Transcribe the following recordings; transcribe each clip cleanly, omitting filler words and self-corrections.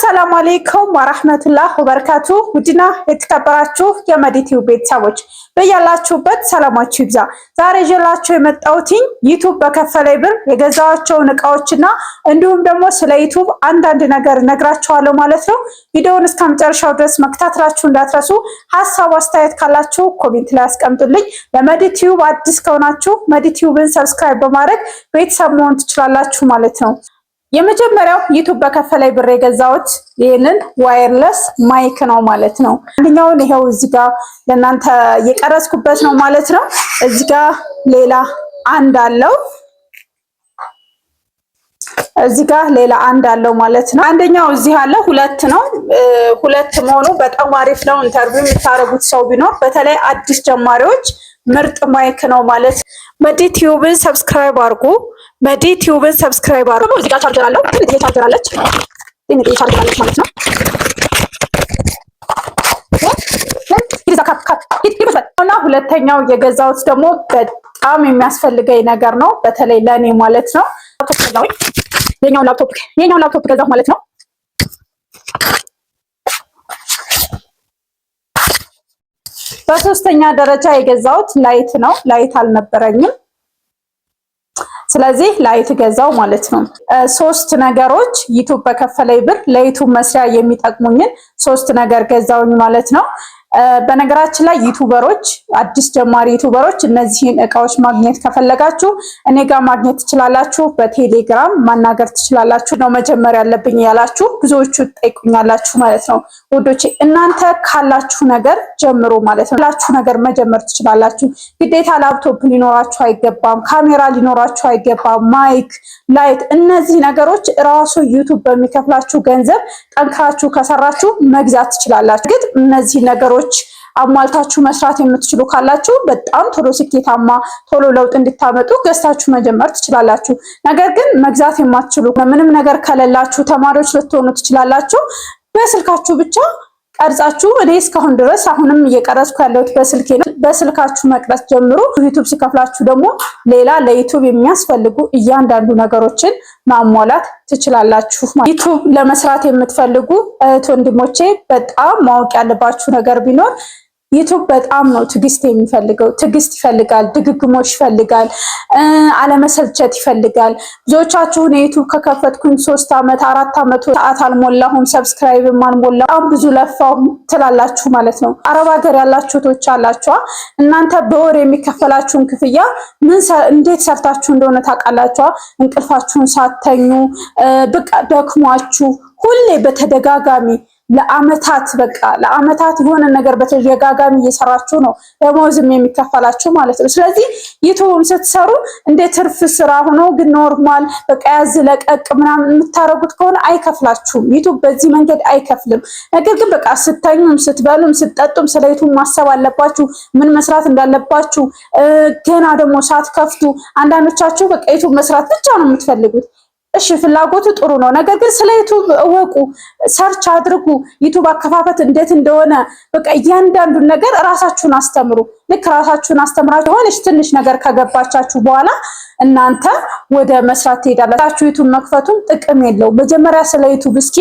አሰላሙ አለይኩም ወራህመቱላህ ወበረካቱ። ውድና የተከበራችሁ የመዲቲው ቤተሰቦች በያላችሁበት ሰላማችሁ ይብዛ። ዛሬ ይዤላችሁ የመጣሁት ዩቲዩብ በከፈለኝ ብር የገዛኋቸውን እቃዎችና እንዲሁም ደግሞ ስለ ዩቲዩብ አንዳንድ ነገር ነግራችኋለሁ ማለት ነው። ቪዲዮውን እስከ መጨረሻው ድረስ መከታተላችሁ እንዳትረሱ። ሐሳብ አስተያየት ካላችሁ ኮሜንት ላይ አስቀምጡልኝ። ለመዲቲው አዲስ ከሆናችሁ መዲቲውን ሰብስክራይብ በማድረግ ቤተሰብ መሆን ትችላላችሁ ማለት ነው። የመጀመሪያው ዩቲዩብ በከፈለኝ ብር የገዛሁት ይሄንን ዋየርለስ ማይክ ነው ማለት ነው። አንደኛውን ይሄው እዚህ ጋር ለእናንተ የቀረጽኩበት ነው ማለት ነው። እዚህ ጋር ሌላ አንድ አለው፣ እዚህ ጋር ሌላ አንድ አለው ማለት ነው። አንደኛው እዚህ አለ፣ ሁለት ነው። ሁለት መሆኑ በጣም አሪፍ ነው። ኢንተርቪው የምታደርጉት ሰው ቢኖር በተለይ አዲስ ጀማሪዎች ምርጥ ማይክ ነው ማለት ነው። መዲቲዩብን ሰብስክራይብ አድርጉ። መዲቲዩብን ሰብስክራይብ አድርጉ። እዚህ ጋር ቻርጀር አለው። ትንሽ ቻርጀር አለች ማለት ነው። እና ሁለተኛው የገዛሁት ደግሞ በጣም የሚያስፈልገኝ ነገር ነው፣ በተለይ ለኔ ማለት ነው። የኛው ላፕቶፕ ገዛሁ ማለት ነው። በሶስተኛ ደረጃ የገዛሁት ላይት ነው። ላይት አልነበረኝም፣ ስለዚህ ላይት ገዛው ማለት ነው። ሶስት ነገሮች ዩቲዩብ በከፈለኝ ብር ለዩቲዩብ መስሪያ የሚጠቅሙኝን ሶስት ነገር ገዛውኝ ማለት ነው። በነገራችን ላይ ዩቲዩበሮች አዲስ ጀማሪ ዩቲዩበሮች እነዚህን እቃዎች ማግኘት ከፈለጋችሁ እኔ ጋር ማግኘት ትችላላችሁ። በቴሌግራም ማናገር ትችላላችሁ። ነው መጀመሪያ ያለብኝ ያላችሁ ብዙዎቹ ጠይቁኛላችሁ ማለት ነው። ወዶቼ እናንተ ካላችሁ ነገር ጀምሩ ማለት ነው። ካላችሁ ነገር መጀመር ትችላላችሁ። ግዴታ ላፕቶፕ ሊኖራችሁ አይገባም፣ ካሜራ ሊኖራችሁ አይገባም፣ ማይክ፣ ላይት፣ እነዚህ ነገሮች ራሱ ዩቲዩብ በሚከፍላችሁ ገንዘብ ጠንክራችሁ ከሰራችሁ መግዛት ትችላላችሁ። ግን እነዚህ ነገሮች አሟልታችሁ መስራት የምትችሉ ካላችሁ በጣም ቶሎ ስኬታማ ቶሎ ለውጥ እንድታመጡ ገዝታችሁ መጀመር ትችላላችሁ። ነገር ግን መግዛት የማትችሉ ምንም ነገር ከሌላችሁ ተማሪዎች ልትሆኑ ትችላላችሁ። በስልካችሁ ብቻ ቀርጻችሁ እኔ እስካሁን ድረስ አሁንም እየቀረጽኩ ያለሁት በስልኬ ነው። በስልካችሁ መቅረጽ ጀምሩ። ዩቲዩብ ሲከፍላችሁ ደግሞ ሌላ ለዩቲዩብ የሚያስፈልጉ እያንዳንዱ ነገሮችን ማሟላት ትችላላችሁ። ዩቲዩብ ለመስራት የምትፈልጉ እህት ወንድሞቼ በጣም ማወቅ ያለባችሁ ነገር ቢኖር ዩቲዩብ በጣም ነው ትዕግስት የሚፈልገው። ትዕግስት ይፈልጋል፣ ድግግሞሽ ይፈልጋል፣ አለመሰልቸት ይፈልጋል። ብዙዎቻችሁን ዩቲዩብ ከከፈትኩኝ 3 ዓመት 4 ዓመት ሰዓት አልሞላሁም፣ ሰብስክራይብም አልሞላሁም፣ በጣም ብዙ ለፋው ትላላችሁ ማለት ነው። አረብ ሀገር ያላችሁ ቶች አላችሁ። እናንተ በወር የሚከፈላችሁን ክፍያ እንዴት ሰርታችሁ እንደሆነ ታውቃላችሁ። እንቅልፋችሁን ሳተኙ በቃ ደክሟችሁ ሁሌ በተደጋጋሚ ለአመታት የሆነ ነገር በተደጋጋሚ እየሰራችሁ ነው ደሞዝም የሚከፈላችሁ ማለት ነው። ስለዚህ ዩቲዩብም ስትሰሩ እንደ ትርፍ ስራ ሆኖ ግን ኖርማል በቃ ያዝ ለቀቅ ምናምን የምታረጉት ከሆነ አይከፍላችሁም። ዩቲዩብ በዚህ መንገድ አይከፍልም። ነገር ግን በቃ ስተኙም ስትበሉም ስትጠጡም ስለ ዩቲዩብ ማሰብ አለባችሁ፣ ምን መስራት እንዳለባችሁ። ገና ደግሞ ሳትከፍቱ አንዳንዶቻችሁ በቃ ዩቲዩብ መስራት ብቻ ነው የምትፈልጉት። እሺ ፍላጎቱ ጥሩ ነው። ነገር ግን ስለ ዩቲዩብ እወቁ፣ ሰርች አድርጉ። ዩቲዩብ አከፋፈት እንዴት እንደሆነ በቃ እያንዳንዱን ነገር ራሳችሁን አስተምሩ። ልክ ራሳችሁን አስተምራችሁ ሆነሽ ትንሽ ነገር ከገባቻችሁ በኋላ እናንተ ወደ መስራት ትሄዳላችሁ። ዩቲዩብ መክፈቱም ጥቅም የለው። መጀመሪያ ስለ ዩቲዩብ እስኪ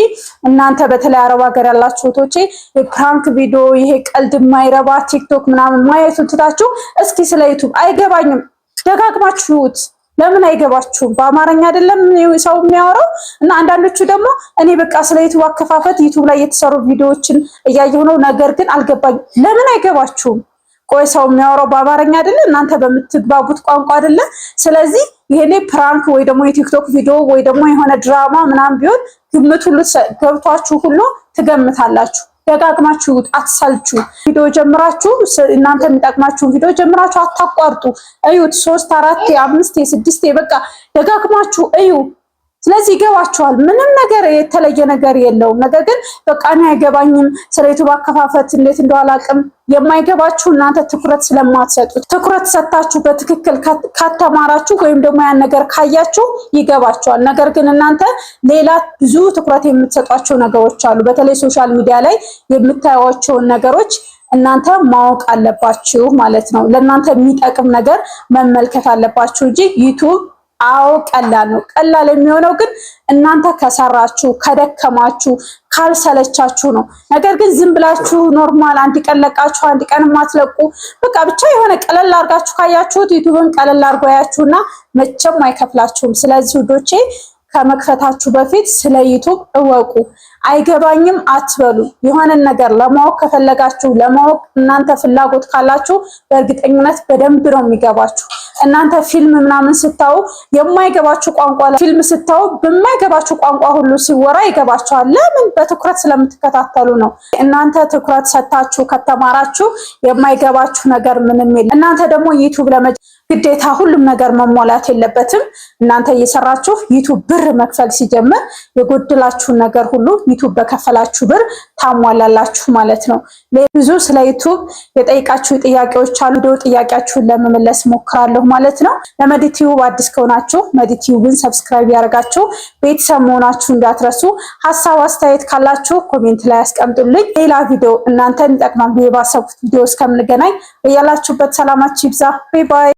እናንተ በተለይ አረብ ሀገር ያላችሁ እህቶቼ የፕራንክ ቪዲዮ ይሄ ቀልድ የማይረባ ቲክቶክ ምናምን ማየቱን ትታችሁ እስኪ ስለ ዩቲዩብ አይገባኝም ደጋግማችሁት ለምን አይገባችሁም? በአማርኛ አይደለም ሰው የሚያወራው። እና አንዳንዶቹ ደግሞ እኔ በቃ ስለ ዩቲዩብ አከፋፈት ዩቲዩብ ላይ የተሰሩ ቪዲዮዎችን እያየሁ ነው፣ ነገር ግን አልገባኝም። ለምን አይገባችሁም? ቆይ ሰው የሚያወራው በአማርኛ አይደለ? እናንተ በምትግባቡት ቋንቋ አይደለ? ስለዚህ ይሄኔ ፕራንክ ወይ ደግሞ የቲክቶክ ቪዲዮ ወይ ደግሞ የሆነ ድራማ ምናምን ቢሆን ግምት ሁሉ ገብቷችሁ ሁሉ ትገምታላችሁ። ደጋግማችሁ አትሰልቹ። ቪዲዮ ጀምራችሁ እናንተ የሚጠቅማችሁ ቪዲዮ ጀምራችሁ አታቋርጡ። እዩት 3 4 5 6 በቃ ደጋግማችሁ እዩ። ስለዚህ ይገባችኋል። ምንም ነገር የተለየ ነገር የለውም። ነገር ግን በቃ እኔ አይገባኝም ስለ ዩቲዩብ አከፋፈት እንዴት እንደሆነ አላውቅም። የማይገባችሁ እናንተ ትኩረት ስለማትሰጡት። ትኩረት ሰጣችሁ በትክክል ከተማራችሁ ወይም ደግሞ ያን ነገር ካያችሁ ይገባችኋል። ነገር ግን እናንተ ሌላ ብዙ ትኩረት የምትሰጧቸው ነገሮች አሉ። በተለይ ሶሻል ሚዲያ ላይ የምታዩዋቸውን ነገሮች እናንተ ማወቅ አለባችሁ ማለት ነው። ለእናንተ የሚጠቅም ነገር መመልከት አለባችሁ እንጂ ዩቲዩብ አዎ ቀላል ነው። ቀላል የሚሆነው ግን እናንተ ከሰራችሁ ከደከማችሁ ካልሰለቻችሁ ነው። ነገር ግን ዝም ብላችሁ ኖርማል አንድ ቀን ለቃችሁ አንድ ቀን ማትለቁ በቃ ብቻ የሆነ ቀለል አርጋችሁ ካያችሁት ዩቲዩብን ቀለል አርጎ ያያችሁና መቼም አይከፍላችሁም። ስለዚህ ውዶቼ ከመክፈታችሁ በፊት ስለ ዩቲዩብ እወቁ። አይገባኝም አትበሉ። የሆነ ነገር ለማወቅ ከፈለጋችሁ ለማወቅ እናንተ ፍላጎት ካላችሁ በእርግጠኝነት በደንብ ነው የሚገባችሁ። እናንተ ፊልም ምናምን ስታዩ የማይገባችሁ ቋንቋ ፊልም ስታዩ በማይገባችሁ ቋንቋ ሁሉ ሲወራ ይገባችኋል። ለምን? በትኩረት ስለምትከታተሉ ነው። እናንተ ትኩረት ሰጣችሁ ከተማራችሁ የማይገባችሁ ነገር ምንም የለም። እናንተ ደግሞ ዩቲዩብ ግዴታ ሁሉም ነገር መሟላት የለበትም። እናንተ እየሰራችሁ ዩቲዩብ ብር መክፈል ሲጀምር የጎደላችሁን ነገር ሁሉ ዩቲዩብ በከፈላችሁ ብር ታሟላላችሁ ማለት ነው። ብዙ ስለ ዩቲዩብ የጠይቃችሁ ጥያቄዎች አሉ። ቪዲዮ ጥያቄያችሁን ለመመለስ ሞክራለሁ ማለት ነው። ለመዲቲዩብ አዲስ ከሆናችሁ መዲቲዩብን ሰብስክራይብ ያደርጋችሁ ቤተሰብ መሆናችሁ እንዳትረሱ። ሐሳብ አስተያየት ካላችሁ ኮሜንት ላይ አስቀምጡልኝ። ሌላ ቪዲዮ እናንተን ይጠቅማል ባሰብኩት ቪዲዮ እስከምንገናኝ በያላችሁበት ሰላማችሁ ይብዛ። ባይ ባይ።